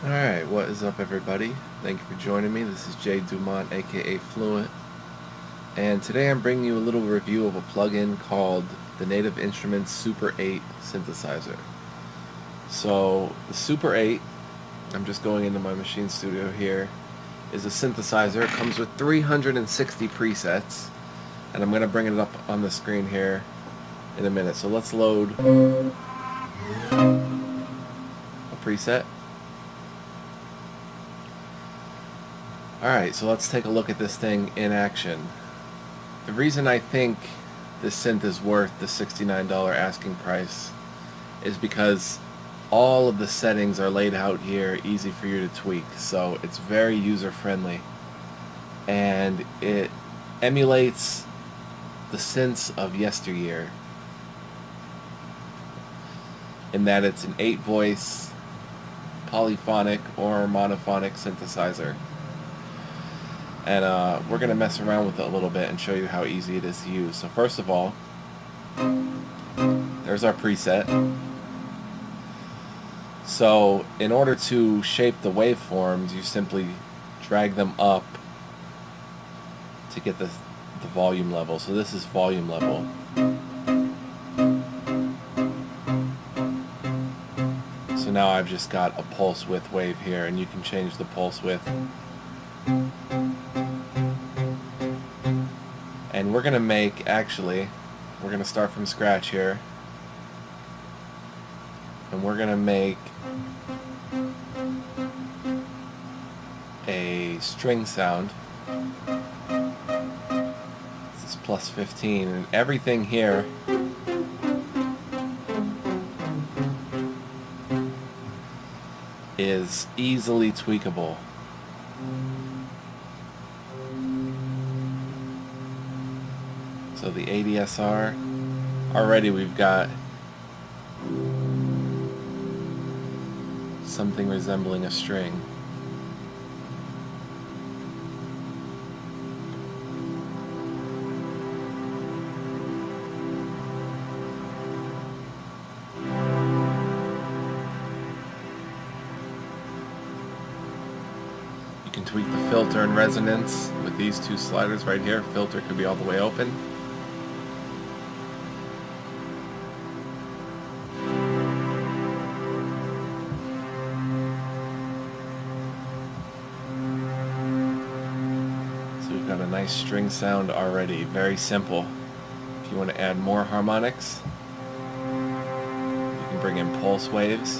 Alright, what is up everybody? Thank you for joining me. This is Jay Dumont, aka Fluent. And today I'm bringing you a little review of a plugin called the Native Instruments Super 8 Synthesizer. So, the Super 8, I'm just going into my machine studio here, is a synthesizer. It comes with 360 presets, and I'm going to bring it up on the screen here in a minute. So let's load a preset. Alright, so let's take a look at this thing in action. The reason I think this synth is worth the $69 asking price is because all of the settings are laid out here, easy for you to tweak. So it's very user-friendly, and it emulates the synths of yesteryear in that it's an 8-voice polyphonic or monophonic synthesizer. And we're going to mess around with it a little bit and show you how easy it is to use. So first of all, there's our preset. So in order to shape the waveforms, you simply drag them up to get the volume level. So this is volume level. So now I've just got a pulse width wave here, and you can change the pulse width. And we're going to make, we're going to start from scratch here. And we're going to make a string sound. This is plus 15, and everything here is easily tweakable. So the ADSR, already we've got something resembling a string. You can tweak the filter and resonance with these two sliders right here. Filter could be all the way open. We've got a nice string sound already, very simple. If you want to add more harmonics, you can bring in pulse waves.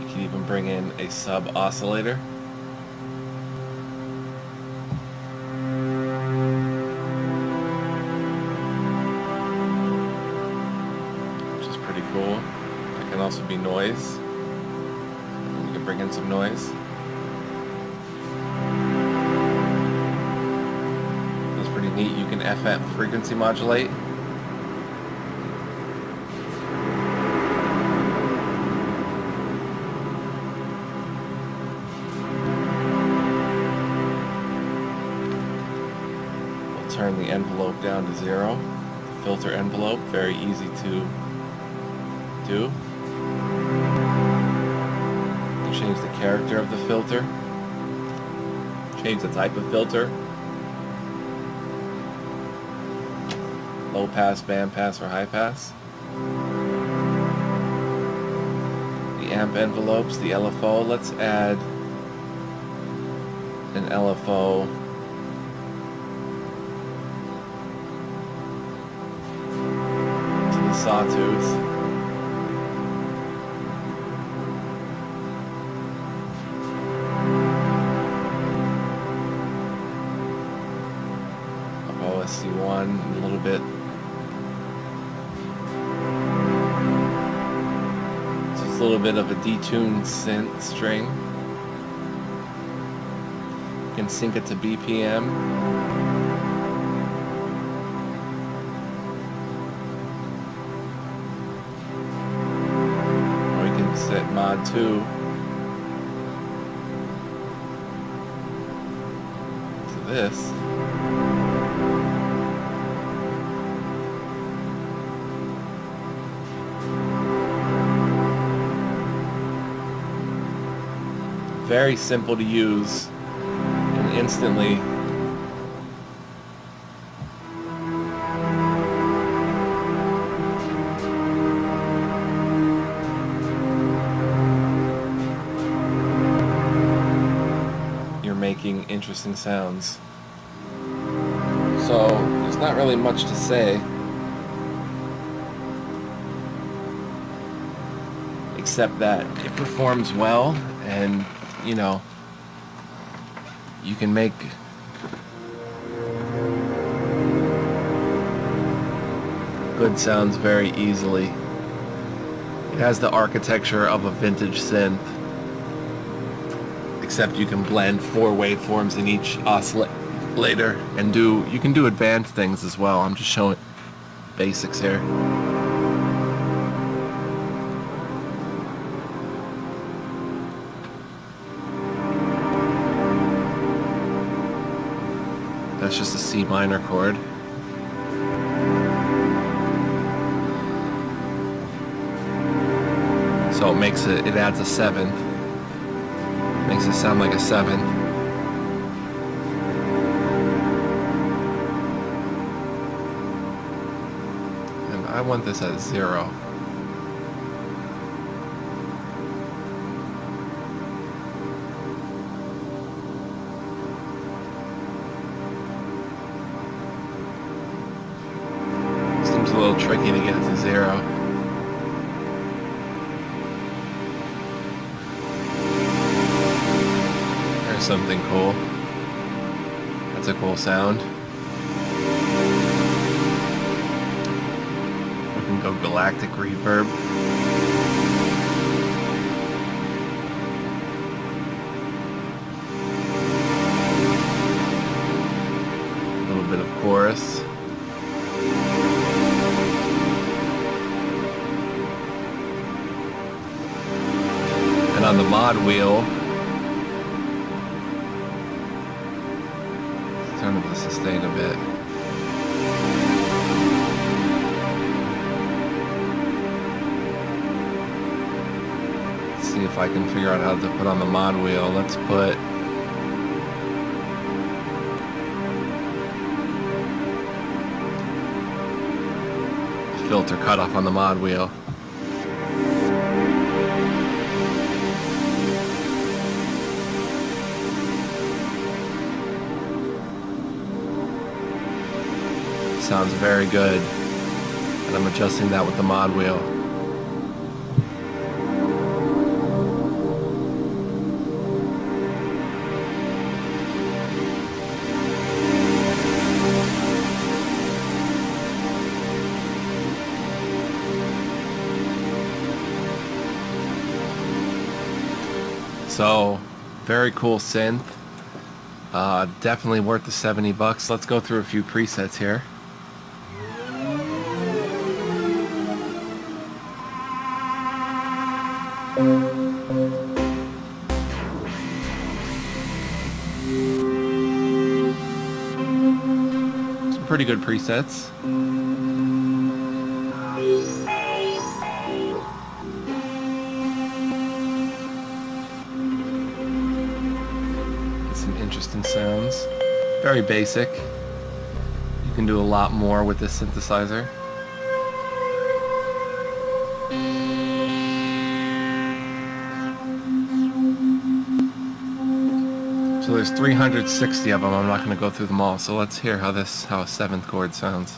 You can even bring in a sub oscillator. Which is pretty cool. It can also be noise. You can bring in some noise. Neat. You can FF frequency modulate. We'll turn the envelope down to 0. The filter envelope, very easy to do. You can change the character of the filter, change the type of filter. Low pass, band pass, or high pass. The amp envelopes, the LFO. Let's add an LFO to the sawtooth. Of OSC1, a little bit. A little bit of a detuned synth string. You can sync it to BPM. Or you can set mod 2 to this. very simple to use, and instantly you're making interesting sounds. So there's not really much to say, except that it performs well, and you know, you can make good sounds very easily. It has the architecture of a vintage synth, except you can blend 4 waveforms in each oscillator, and you can do advanced things as well. I'm just showing basics here. That's just a C minor chord. So it adds a 7th. Makes it sound like a 7. And I want this at 0. Seems a little tricky to get it to 0. Something cool. That's a cool sound. We can go galactic reverb. A little bit of chorus. And on the mod wheel, turn up the sustain a bit. Let's see if I can figure out how to put on the mod wheel. Let's put filter cutoff on the mod wheel. Sounds very good, and I'm adjusting that with the mod wheel. So, very cool synth. Definitely worth the $70. Let's go through a few presets here. Some pretty good presets. Some interesting sounds. Very basic. You can do a lot more with this synthesizer. So there's 360 of them. I'm not going to go through them all. So let's hear how a 7th chord sounds.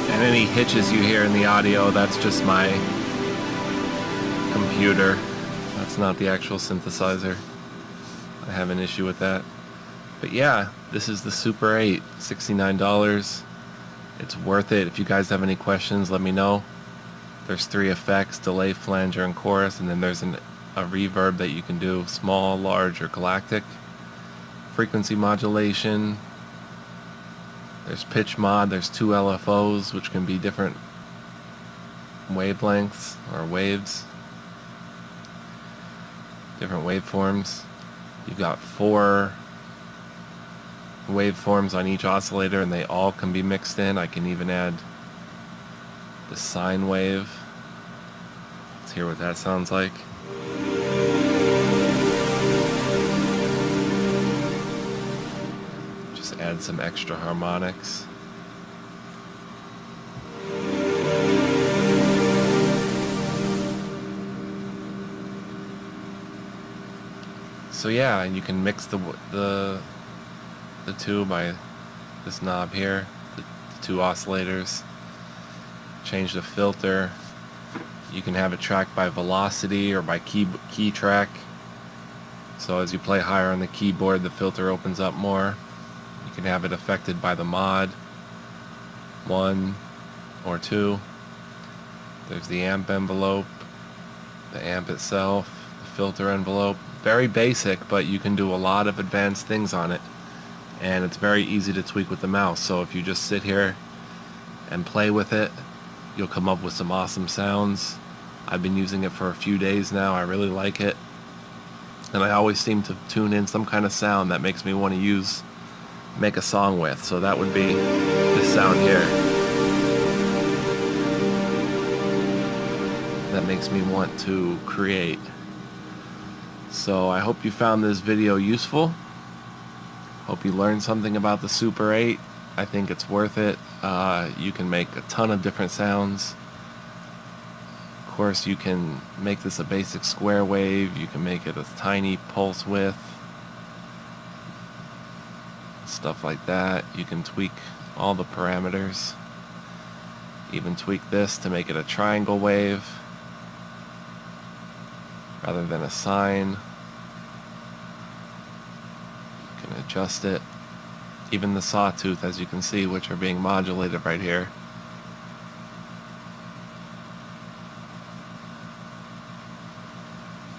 And any hitches you hear in the audio, that's just my computer. That's not the actual synthesizer. I have an issue with that. But yeah, this is the Super 8, $69. It's worth it. If you guys have any questions, let me know. There's 3 effects: delay, flanger, and chorus, and then there's a reverb that you can do: small, large, or galactic. Frequency modulation. There's pitch mod. There's 2 LFOs, which can be different wavelengths or waves, different waveforms. You've got 4 waveforms on each oscillator, and they all can be mixed in. I can even add the sine wave. Let's hear what that sounds like. Just add some extra harmonics. So yeah, and you can mix the two by this knob here, the 2 oscillators. Change the filter. You can have it tracked by velocity or by key track. So as you play higher on the keyboard, the filter opens up more. You can have it affected by the mod 1 or 2. There's the amp envelope, the amp itself, the filter envelope. Very basic, but you can do a lot of advanced things on it, and it's very easy to tweak with the mouse. So if you just sit here and play with it, you'll come up with some awesome sounds. I've been using it for a few days now. I really like it, and I always seem to tune in some kind of sound that makes me want to make a song with. So that would be this sound here. That makes me want to create. So I hope you found this video useful. Hope you learned something about the Super 8. I think it's worth it. You can make a ton of different sounds. Of course, you can make this a basic square wave. You can make it a tiny pulse width. Stuff like that. You can tweak all the parameters. Even tweak this to make it a triangle wave rather than a sine. You can adjust it. Even the sawtooth, as you can see, which are being modulated right here.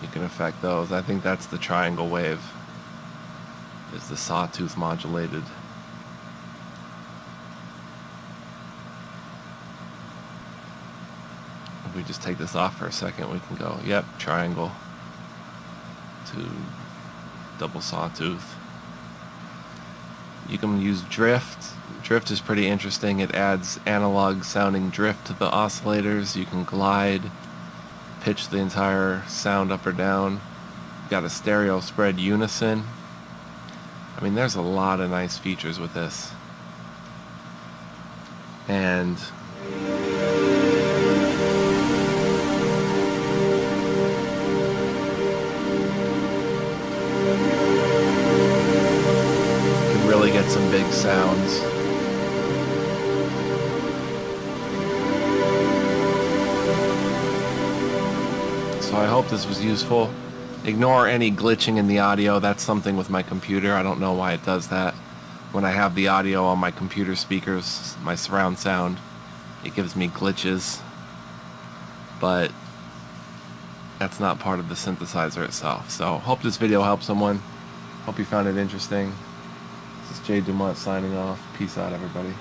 You can affect those. I think that's the triangle wave, is the sawtooth modulated. If we just take this off for a second, we can go, yep, triangle to double sawtooth. You can use drift. Drift is pretty interesting. It adds analog sounding drift to the oscillators. You can glide, pitch the entire sound up or down. You've got a stereo spread unison. I mean, there's a lot of nice features with this. And really get some big sounds. So I hope this was useful. Ignore any glitching in the audio. That's something with my computer. I don't know why it does that. When I have the audio on my computer speakers, my surround sound, it gives me glitches. But that's not part of the synthesizer itself. So hope this video helped someone. Hope you found it interesting. This is Jay Dumont signing off. Peace out, everybody.